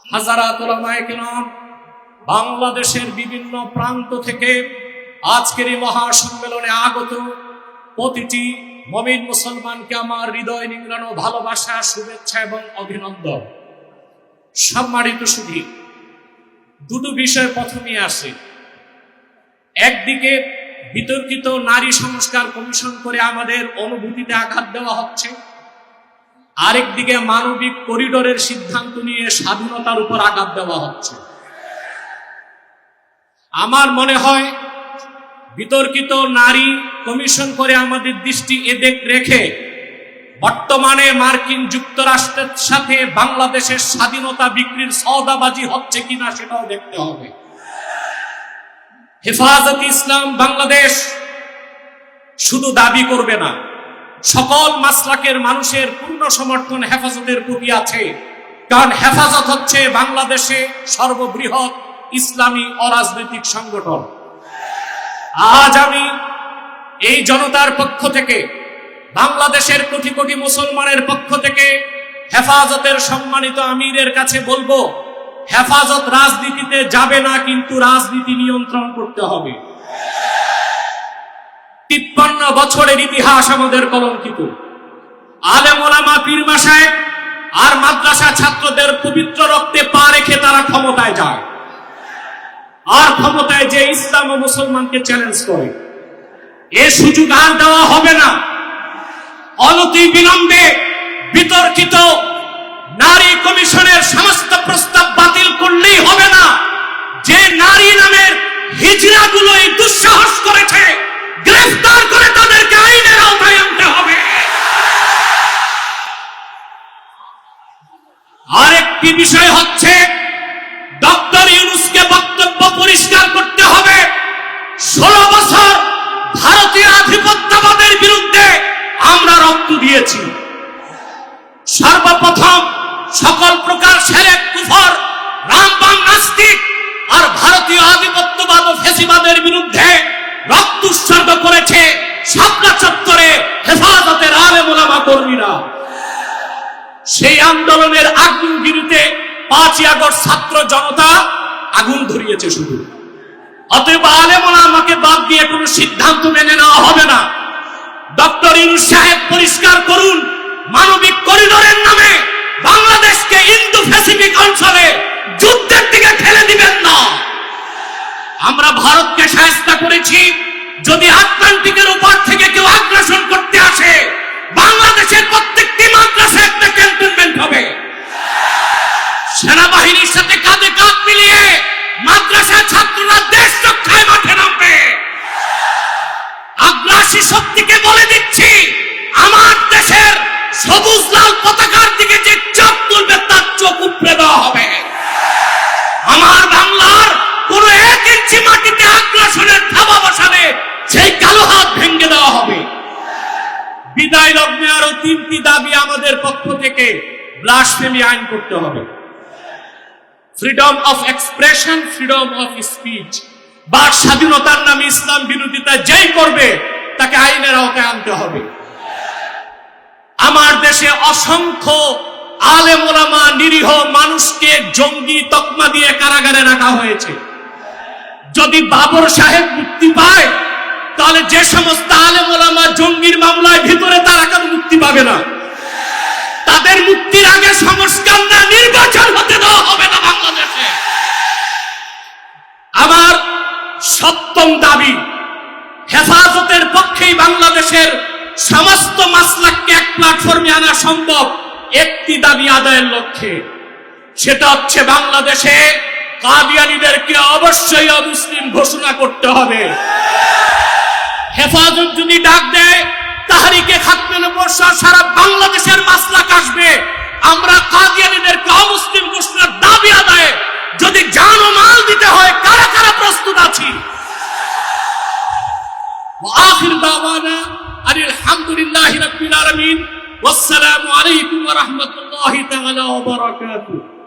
হাজারাত উলামায়ে কেরাম, বাংলাদেশের বিভিন্ন প্রান্ত থেকে আজকের এই মহাসম্মেলনে আগত প্রতিটি মুমিন মুসলমানকে আমার হৃদয় নিংড়ানো ভালোবাসা, শুভেচ্ছা এবং অভিনন্দন। সম্মানিত সুধী, দুটো বিষয় প্রথমে আসে। একদিকে বিতর্কিত নারী সংস্কার কমিশন করে আমাদের অনুভূতিতে আঘাত দেওয়া হচ্ছে, আরেকদিকে মানবিক করিডোরের সিদ্ধান্ত নিয়ে স্বাধীনতার উপর আঘাত দেওয়া হচ্ছে। আমার মনে হয় বিতর্কিত নারী কমিশন করে আমাদের দৃষ্টি এদিক রেখে বর্তমানে মার্কিন যুক্তরাষ্ট্রের সাথে বাংলাদেশের স্বাধীনতা বিক্রির সওদাবাজি হচ্ছে কিনা সেটাও দেখতে হবে। হেফাজতে ইসলাম বাংলাদেশ শুধু দাবি করবে না, সকল মাসলাকের মানুষের পূর্ণ সমর্থন হেফাজতের প্রতি আছে, কারণ হেফাজত হচ্ছে বাংলাদেশে সর্ববৃহৎ ইসলামী অরাজনৈতিক সংগঠন। আজ আমি এই জনতার পক্ষ থেকে, বাংলাদেশের কোটি কোটি মুসলমানের পক্ষ থেকে হেফাজতের সম্মানিত আমিরের কাছে বলবো, হেফাজত রাজনীতিতে যাবে না, কিন্তু রাজনীতি নিয়ন্ত্রণ করতে হবে। 53 বছরের ইতিহাস আমাদের কলঙ্কিত। আলেম ওলামা, পীর মাশায়েখ আর মাদ্রাসা ছাত্রদের পবিত্র রক্তে পা রেখে তারা ক্ষমতায় যায়, আর ক্ষমতায় যে ইসলাম ও মুসলমানকে চ্যালেঞ্জ করে। এ সুযোগ আর দেওয়া হবে না। অনতি বিলম্বে বিতর্কিত নারী কমিশনের সমস্ত প্রস্তাব বাতিল করলেই হবে না। যে নারী নামের হিজড়াগুলো এই দুঃসাহস করেছে, গ্রেফতার করে তাদেরকে আইনের আওতায় আনতে হবে। আরেকটি বিষয় হচ্ছে, ডক্টর ইউনূসকে বক্তব্য পরিষ্কার করতে হবে। 16 বছর ভারতীয় আধিপত্যবাদের বিরুদ্ধে আমরা রক্ত দিয়েছি। সর্বপ্রথম সকল প্রকার শিরক, কুফর, রামবাম, নাস্তিক আর ভারতীয় আধিপত্যবাদ ও ফ্যাসিবাদের বিরুদ্ধে রক্ত উৎসর্গ করেছে শাপলা চত্বরে হেফাজতের আলেম ওলামা কর্মীরা। সেই আন্দোলনের আগুনগিরিতে 5ই আগস্ট ছাত্র জনতা আগুন ধরিয়েছে শুধু। অতএব আলেম ওলামাকে বাদ দিয়ে কোনো সিদ্ধান্ত মেনে নেওয়া হবে না। ডক্টর ইউনূস সাহেব পরিষ্কার করুন, মানবিক করিডোরের নামে বাংলাদেশকে ইন্দো প্যাসিফিক অঞ্চলে যুদ্ধের দিকে ঠেলে দিবেন না। আমরা ভারতকে শায়েস্তা করেছি। যদি আটলান্টিকের উপর থেকে কেউ আগ্রাসন করতে আসে, বাংলাদেশের প্রত্যেকটি মাদ্রাসা একটা ক্যান্টনমেন্ট হবে। সেনাবাহিনীর সাথে কাঁধে কাঁধ মিলিয়ে মাদ্রাসা ছাত্ররা দেশ রক্ষায় মাঠে নামবে। আগ্রাসী শক্তিকে বলে দিচ্ছি, আমার দেশের সবুজ লাল পতাকার দিকে যে চোখ তুলবে তার চোখ উপড়ে দেওয়া হবে। আমার বাংলার কোন 1 ইঞ্চি মাটিতে আগ্রাসনের থাবা বসালে সেই কালো হাত ভেঙে দেওয়া হবে। বিদায় লগ্নে আরো 3টি দাবি আমাদের পক্ষ থেকে। ব্লাসফেমি আইন করতে হবে, freedom of expression, freedom of speech. বাক স্বাধীনতার নামে ইসলাম বিরোধিতা যেই করবে তাকে আইনের আওতায় আনতে হবে। আমার দেশে অসংখ্য আলেম ওলামা, নিরীহ মানুষকে জঙ্গি তকমা দিয়ে কারাগারে রাখা হয়েছে। যদি বাবর সাহেব মুক্তি পায়, তাহলে যে সমস্ত আলেম ওলামা জঙ্গির মামলায় ভিতরে, তারা কেন মুক্তি পাবে না? তাদের মুক্তির আগে সংস্কার না, নির্বাচন হতে দেওয়া হবে না বাংলাদেশে। আমার 7ম দাবি, হেফাজতের পক্ষেই বাংলাদেশের সমস্ত মাসলাককে এক প্ল্যাটফর্মে আনা সম্ভব একটি দাবি আদায়ের লক্ষ্যে। সেটা হচ্ছে বাংলাদেশে কাদিয়ানীদেরকে অবশ্যই অমুসলিম ঘোষণা করতে হবে। হেফাজত যদি ডাক দেয়, তাহরিকে খাতমে নবুয়্বত সারা বাংলাদেশের মাসলাক আসবে। আমরা কাদিয়ানীদেরকে অমুসলিম ঘোষণার দাবি আদায়ে যদি জান ও মাল দিতে হয়, কারা কারা প্রস্তুত আছি? আখির দাওয়ানা আলহামদুলিল্লাহি রাব্বিল আলামিন। ওয়াসসালামু আলাইকুম ওয়া রাহমাতুল্লাহি তাআলা ওয়া বারাকাতুহু।